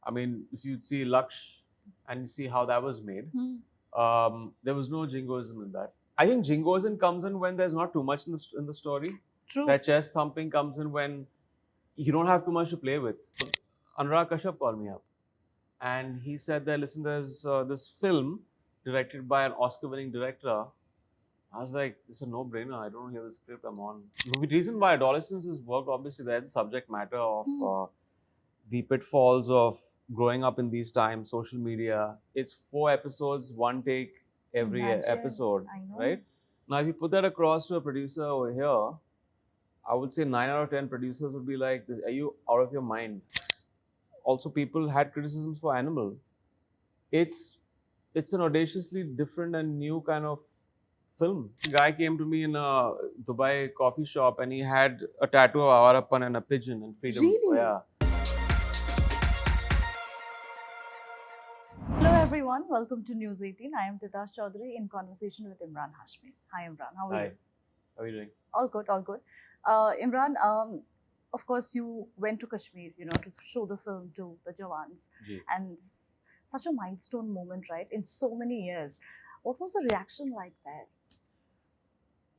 I mean, if you see Laksh and you see how that was made, there was no jingoism in that. I think jingoism comes in when there's not too much in the story. True. That chest thumping comes in when you don't have too much to play with. Anurag Kashyap called me up and he said that, listen, there's this film directed by an Oscar-winning director. I was like, it's a no-brainer. I don't hear the script. I'm on. The reason why Adolescence is worked, obviously, there's a subject matter of the pitfalls of growing up in these times, social media. It's 4 episodes, one take every Imagine. episode, I know. right? Now, if you put that across to a producer over here, I would say 9 out of 10 producers would be like, are you out of your mind? Also, people had criticisms for Animal. It's an audaciously different and new kind of film. A guy came to me in a Dubai coffee shop and he had a tattoo of Awarapan and a pigeon and freedom. Really? Yeah. Hello everyone, welcome to News 18. I am Titas Chowdhury in conversation with Emraan Hashmi. Hi Emraan, how are Hi. you? How are you doing? All good, all good. Emraan, of course you went to Kashmir, to show the film to the Jawans. Ji. And such a milestone moment, right, in so many years. What was the reaction like there?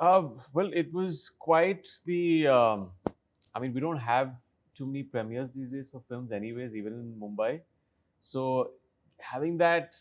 Well, it was quite the. I mean, we don't have too many premieres these days for films, anyways, even in Mumbai. So, having that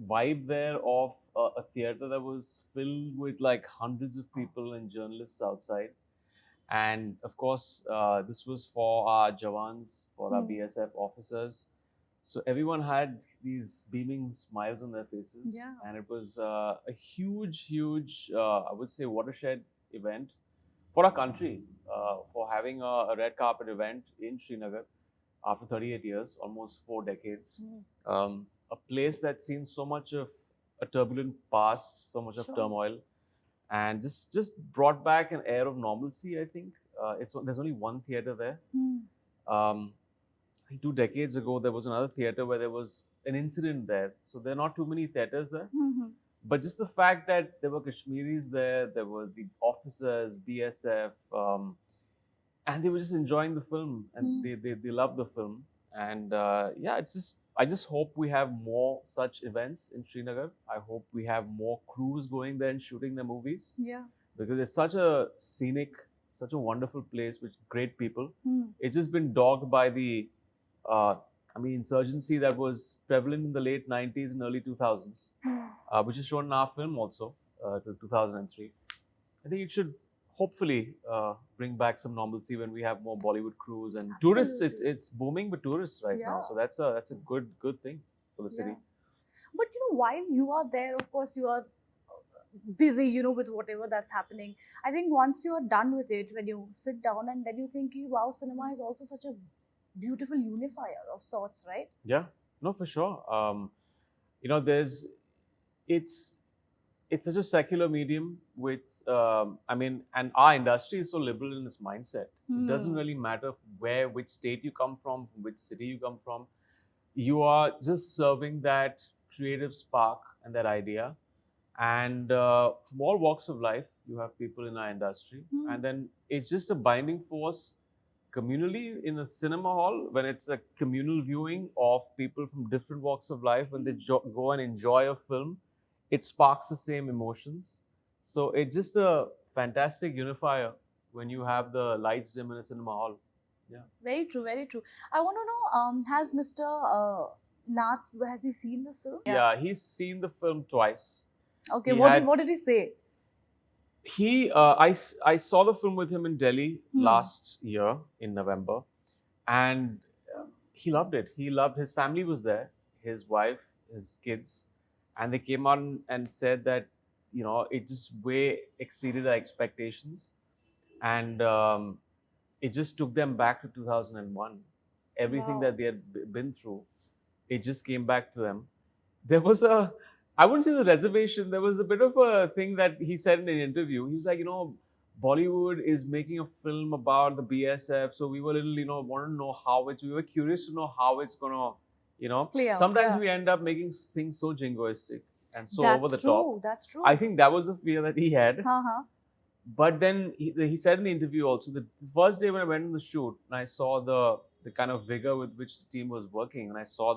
vibe there of a theater that was filled with like hundreds of people and journalists outside, and of course, this was for our Jawans, for our BSF officers. So everyone had these beaming smiles on their faces, Yeah. and it was a huge, I would say, watershed event for our country, for having a red carpet event in Srinagar after 38 years, almost 4 decades. A place that's seen so much of a turbulent past, so much of turmoil, and just brought back an air of normalcy. I think there's only one theater there. I think 2 decades ago, there was another theater where there was an incident there. So there are not too many theaters there. But just the fact that there were Kashmiris there were the officers, BSF, and they were just enjoying the film and they loved the film. And yeah, I just hope we have more such events in Srinagar. I hope we have more crews going there and shooting their movies. Yeah. Because it's such a scenic, such a wonderful place with great people. It's just been dogged by the insurgency that was prevalent in the late 90s and early 2000s, which is shown in our film also, till 2003. I think it should hopefully bring back some normalcy when we have more Bollywood crews and tourists. It's booming with tourists right now, so that's a good thing for the city. But while you are there, of course you are busy, with whatever that's happening. I think once you are done with it, when you sit down and then you think, wow, cinema is also such a beautiful unifier of sorts, right? Yeah, no, for sure. It's such a secular medium with, and our industry is so liberal in its mindset. It doesn't really matter which state you come from which city you come from. You are just serving that creative spark and that idea. And from all walks of life, you have people in our industry. And then it's just a binding force communally in a cinema hall when it's a communal viewing of people from different walks of life. When they go and enjoy a film, it sparks the same emotions. So it's just a fantastic unifier when you have the lights dim in a cinema hall. Yeah. Very true, very true. I want to know, has Mr. Nath, has he seen the film? Yeah, he's seen the film twice. Okay, what did he say? I saw the film with him in Delhi last year in November, and he loved it. His family was there, his wife, his kids, and they came out and said that it just way exceeded our expectations, and it just took them back to 2001. Everything that they had been through, it just came back to them. There was I wouldn't say the reservation. There was a bit of a thing that he said in an interview. He was like, Bollywood is making a film about the BSF, so we were a little, wanted to know we were curious to know how it's gonna, play out. Sometimes we end up making things so jingoistic and so over the top. That's true. I think that was the fear that he had. But then he said in the interview also that the first day when I went on the shoot and I saw the the kind of vigor with which the team was working, and I saw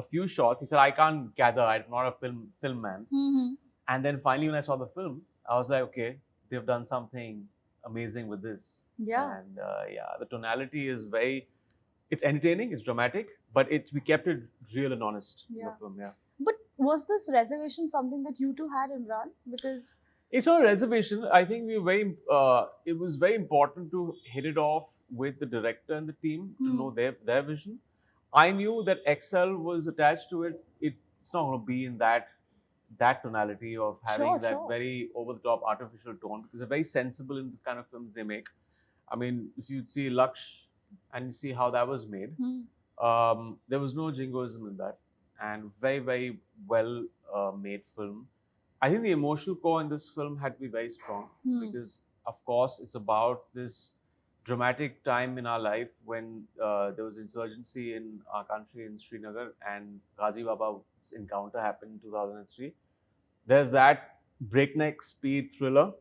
a few shots. He said, "I can't gather. I'm not a film man." Mm-hmm. And then finally, when I saw the film, I was like, "Okay, they've done something amazing with this." Yeah. And yeah, the tonality is very. It's entertaining. It's dramatic, but we kept it real and honest in the film. Yeah. But was this reservation something that you two had, Imran? Because it's not a reservation. I think it was very important to hit it off with the director and the team to know their vision. I knew that XL was attached to it. It's not going to be in that tonality of having very over the top artificial tone, because they're very sensible in the kind of films they make. I mean, if you'd see Laksh and you see how that was made, there was no jingoism in that, and very, very well made film. I think the emotional core in this film had to be very strong because, of course, it's about this dramatic time in our life when there was insurgency in our country in Srinagar, and Ghazi Baba's encounter happened in 2003. There's that breakneck speed thriller,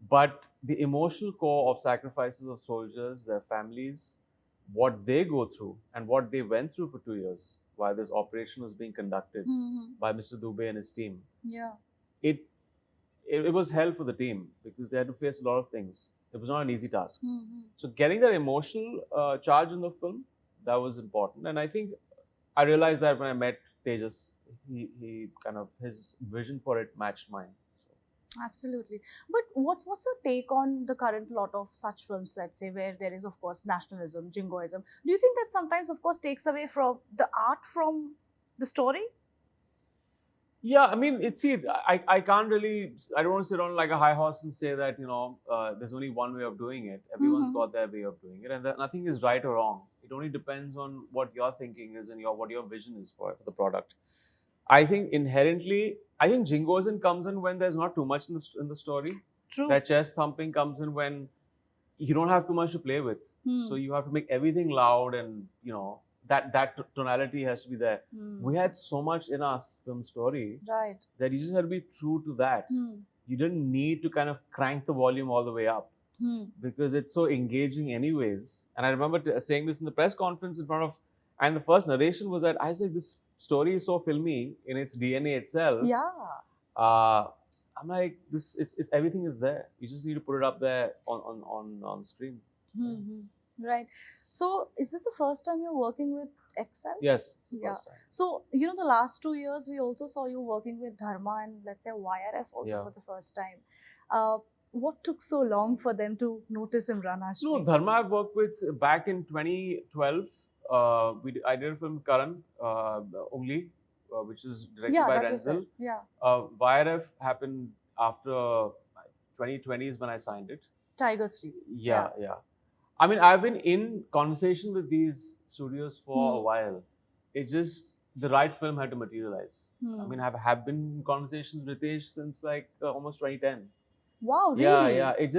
but the emotional core of sacrifices of soldiers, their families, what they go through and what they went through for 2 years while this operation was being conducted by Mr. Dubey and his team. Yeah. It was hell for the team because they had to face a lot of things. It was not an easy task. So getting that emotional charge in the film, that was important. And I think I realized that when I met Tejas, he kind of, his vision for it matched mine. Absolutely. But what's your take on the current lot of such films, let's say, where there is, of course, nationalism, jingoism? Do you think that sometimes, of course, takes away from the art from the story? Yeah, I mean, I can't really, I don't want to sit on like a high horse and say that, there's only one way of doing it. Everyone's got their way of doing it, and nothing is right or wrong. It only depends on what your thinking is and what your vision is for the product. I think inherently, jingoism comes in when there's not too much in the story. True. That chest-thumping comes in when you don't have too much to play with. So you have to make everything loud, and, that tonality has to be there. We had so much in our film story that you just had to be true to that. You didn't need to kind of crank the volume all the way up because it's so engaging anyways. And I remember saying this in the press conference in front of, and the first narration was that I said, this story is so filmy in its DNA itself. Yeah. I'm like, it's everything is there. You just need to put it up there on screen. Right. So, is this the first time you're working with XL? Yes, it's the first time. So, the last 2 years, we also saw you working with Dharma and, let's say, YRF also for the first time. What took so long for them to notice Emraan Hashmi? No, Dharma I've worked with back in 2012. I did a film with Karan, Ungli, which is directed by Renzel. YRF happened after 2020 is when I signed it. Tiger 3. Yeah. I mean, I've been in conversation with these studios for a while. It's just the right film had to materialize. I mean, I have been in conversations with Ritesh since like almost 2010. Wow, really? Yeah. It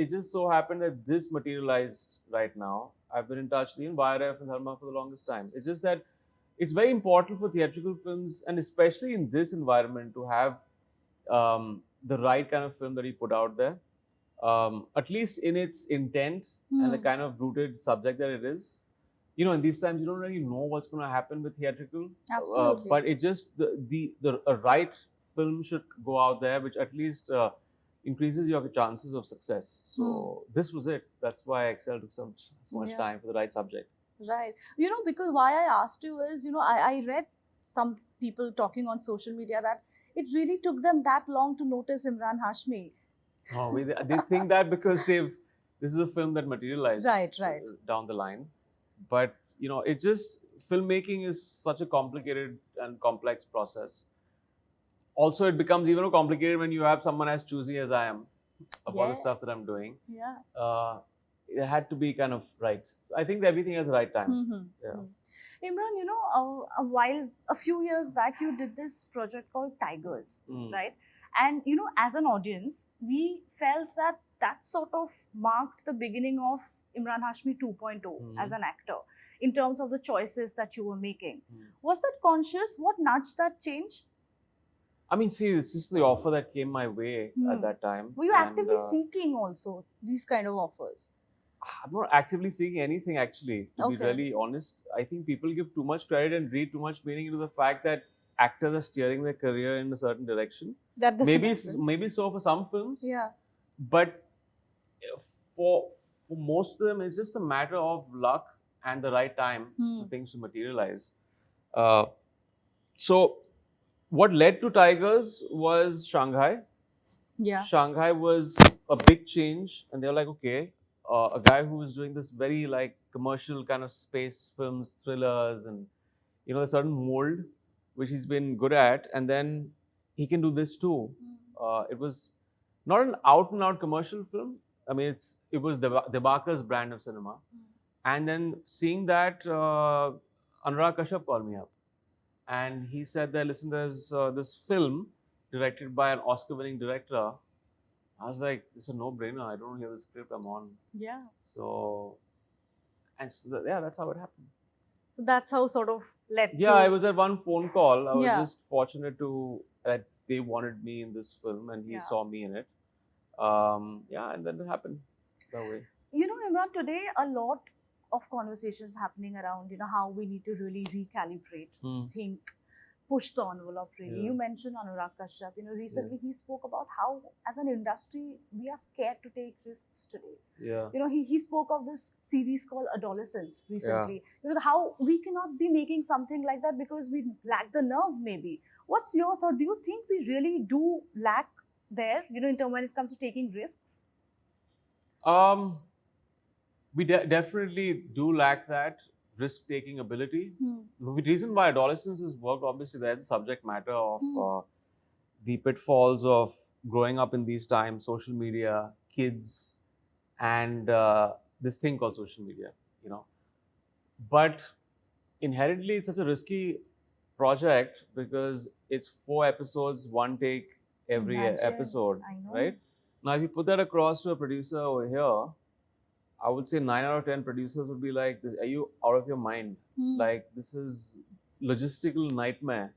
just so happened that this materialized right now. I've been in touch with YRF and Dharma for the longest time. It's just that it's very important for theatrical films, and especially in this environment, to have the right kind of film that you put out there. At least in its intent and the kind of rooted subject that it is. In these times, you don't really know what's going to happen with theatrical. Absolutely. But it just, a right film should go out there, which at least increases your chances of success. So this was it. That's why XL took so much time for the right subject. Right. Because why I asked you is, I read some people talking on social media that it really took them that long to notice Emraan Hashmi. Oh, they think that because this is a film that materialized down the line. But, it's just, filmmaking is such a complicated and complex process. Also, it becomes even more complicated when you have someone as choosy as I am about the stuff that I'm doing. Yeah. It had to be kind of right. I think that everything has the right time. Yeah. Imran, a few years back, you did this project called Tigers, right? And, as an audience, we felt that sort of marked the beginning of Emraan Hashmi 2.0 as an actor, in terms of the choices that you were making. Was that conscious? What nudged that change? I mean, see, this is the offer that came my way at that time. Were you actively seeking also these kind of offers? I'm not actively seeking anything, actually, to be Okay. really honest. I think people give too much credit and read too much meaning into the fact that actors are steering their career in a certain direction. That doesn't happen. Maybe so for some films, Yeah. but for most of them, it's just a matter of luck and the right time for things to materialize. Uh, so, what led to Tigers was Shanghai. Yeah. Shanghai was a big change, and they were like, okay, a guy who was doing this very like commercial kind of space films, thrillers, and a certain mold which he's been good at, and then he can do this too. It was not an out and out commercial film. I mean, it was Debakar's brand of cinema, and then seeing that, Anurag Kashyap called me up, and he said that, listen, there's this film directed by an Oscar-winning director. I was like, it's a no-brainer. I don't hear the script. I'm on. Yeah. So, yeah, that's how it happened. So that's how sort of led to... Yeah, I was at one phone call. I was Yeah. just fortunate that they wanted me in this film, and he Yeah. saw me in it. Yeah, and then it happened that way. You know, Emraan, today a lot of conversations happening around, how we need to really recalibrate, think, push the envelope really. Yeah. You mentioned Anurag Kashyap. Recently he spoke about how as an industry we are scared to take risks today. Yeah. He spoke of this series called Adolescence recently. How we cannot be making something like that because we lack the nerve maybe. What's your thought? Do you think we really do lack there, in terms when it comes to taking risks? We definitely do lack that risk-taking ability. The reason why Adolescence has worked, obviously, there's a subject matter of the pitfalls of growing up in these times, social media, kids, and this thing called social media, But inherently, it's such a risky project because it's 4 episodes, one take every episode, I know. right? Now, if you put that across to a producer over here, I would say 9 out of 10 producers would be like, are you out of your mind? Like, this is logistical nightmare.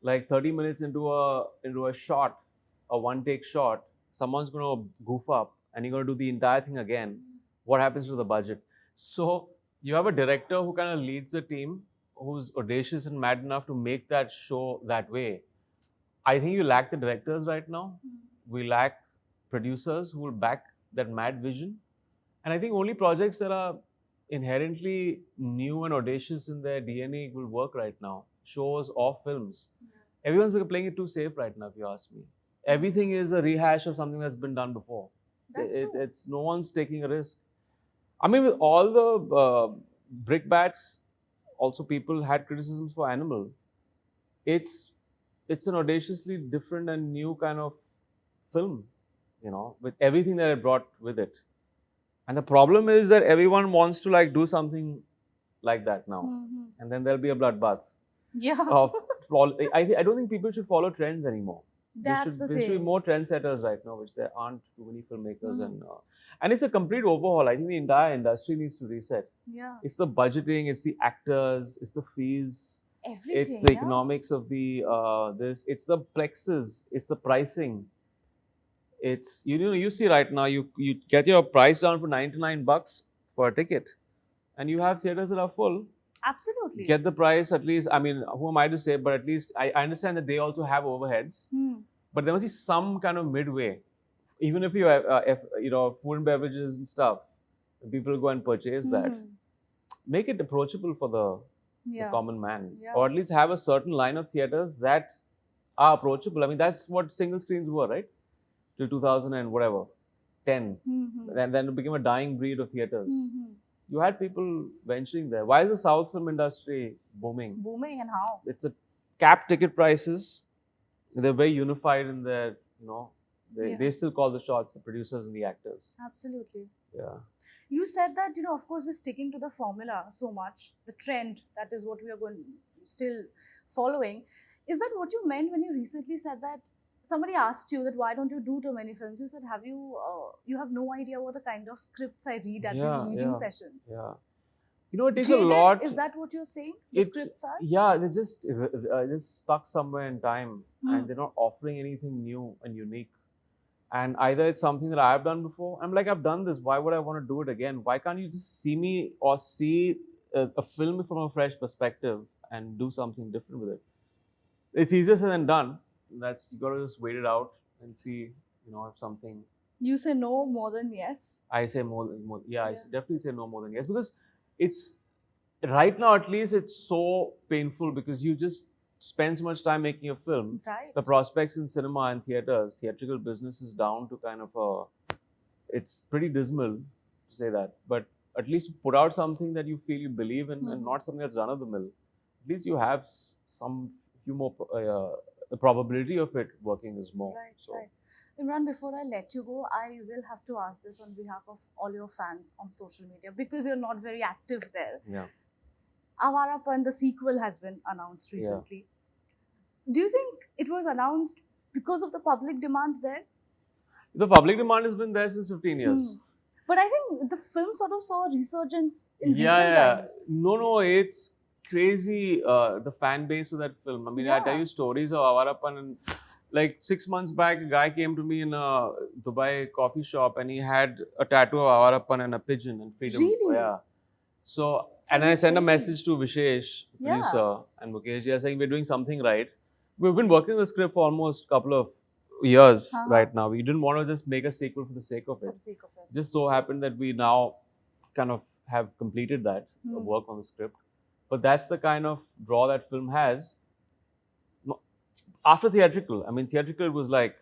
Like 30 minutes into a shot, a one-take shot, someone's going to goof up and you're going to do the entire thing again. What happens to the budget? So you have a director who kind of leads the team, who's audacious and mad enough to make that show that way. I think you lack the directors right now. We lack producers who will back that mad vision. And I think only projects that are inherently new and audacious in their DNA will work right now. Shows or films. Everyone's playing it too safe right now, if you ask me. Everything is a rehash of something that's been done before. It's no one's taking a risk. I mean, with all the brickbats, also people had criticisms for Animal. It's an audaciously different and new kind of film, with everything that it brought with it. And the problem is that everyone wants to do something like that now, and then there'll be a bloodbath. Yeah. I don't think people should follow trends anymore. There should be more trendsetters right now, which there aren't too many filmmakers, and it's a complete overhaul. I think the entire industry needs to reset. Yeah. It's the budgeting, it's the actors, it's the fees, everything. It's the economics of the it's the plexes, it's the pricing. It's you see right now you get your price down for $99 for a ticket, and you have theaters that are full. Absolutely. Get the price at least. I mean, who am I to say? But at least I understand that they also have overheads. But there must be some kind of midway. Even if you have food and beverages and stuff, people go and purchase that. Make it approachable for the common man, or at least have a certain line of theaters that are approachable. I mean, that's what single screens were, right? Till 2000 and whatever, 10. And then it became a dying breed of theaters. You had people venturing there. Why is the South film industry booming? Booming, and how? It's a capped ticket prices. They're very unified in their, they still call the shots, the producers and the actors. Absolutely. Yeah. You said that, of course, we're sticking to the formula so much, the trend, that is what we are still following. Is that what you meant when you recently said that somebody asked you that why don't you do too many films? You said, you have no idea what the kind of scripts I read at these reading sessions. Yeah. It takes a lot. Is that what you're saying? The scripts are? Yeah, they're just stuck somewhere in time, and they're not offering anything new and unique. And either it's something that I've done before. I'm like, I've done this. Why would I want to do it again? Why can't you just see me or see a film from a fresh perspective and do something different with it? It's easier said than done. You got to just wait it out and see, if something. You say no more than yes? I say more. Yeah, I definitely say no more than yes, because it's right now, at least, it's so painful because you just spend so much time making a film. Right. The prospects in cinema and theaters, theatrical business is down to kind of it's pretty dismal to say that, but at least put out something that you feel you believe in and not something that's run of the mill. At least you have few more, the probability of it working is more. Right, right. Imran, before I let you go, I will have to ask this on behalf of all your fans on social media, because you're not very active there. Yeah. Awarapan, the sequel, has been announced recently. Yeah. Do you think it was announced because of the public demand there? The public demand has been there since 15 years. But I think the film sort of saw a resurgence in recent times. No, it's crazy, the fan base of that film. I mean, I tell you stories of Awarapan, and like 6 months back, a guy came to me in a Dubai coffee shop and he had a tattoo of Awarapan and a pigeon and freedom. Really? Yeah. So, and I sent a message to Vishesh, producer, and Mukesh, saying we're doing something right. We've been working on the script for almost a couple of years right now. We didn't want to just make a sequel for the sake of it. Just so happened that we now kind of have completed that work on the script. But that's the kind of draw that film has. After theatrical, I mean, theatrical was like,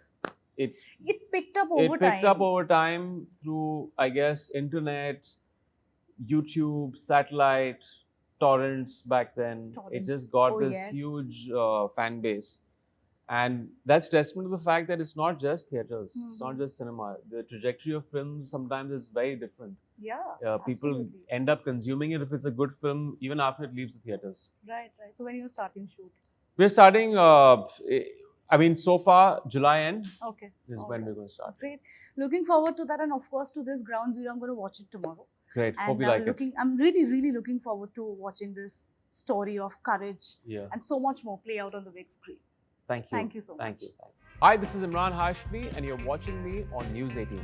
it picked up over time. It picked up over time through, I guess, internet, YouTube, satellite, torrents back then. It just got this huge fan base. And that's testament to the fact that it's not just theaters, it's not just cinema. The trajectory of films sometimes is very different. People end up consuming it if it's a good film, even after it leaves the theaters. Right. So when are you starting shoot? We're starting, so far, July end is when we're going to start. Great. Looking forward to that, and of course to this Ground Zero. I'm going to watch it tomorrow. Great. Hope you like it. I'm really, really looking forward to watching this story of courage and so much more play out on the big screen. Thank you. Thank you so much. Thank you. Hi, this is Emraan Hashmi, and you're watching me on News 18.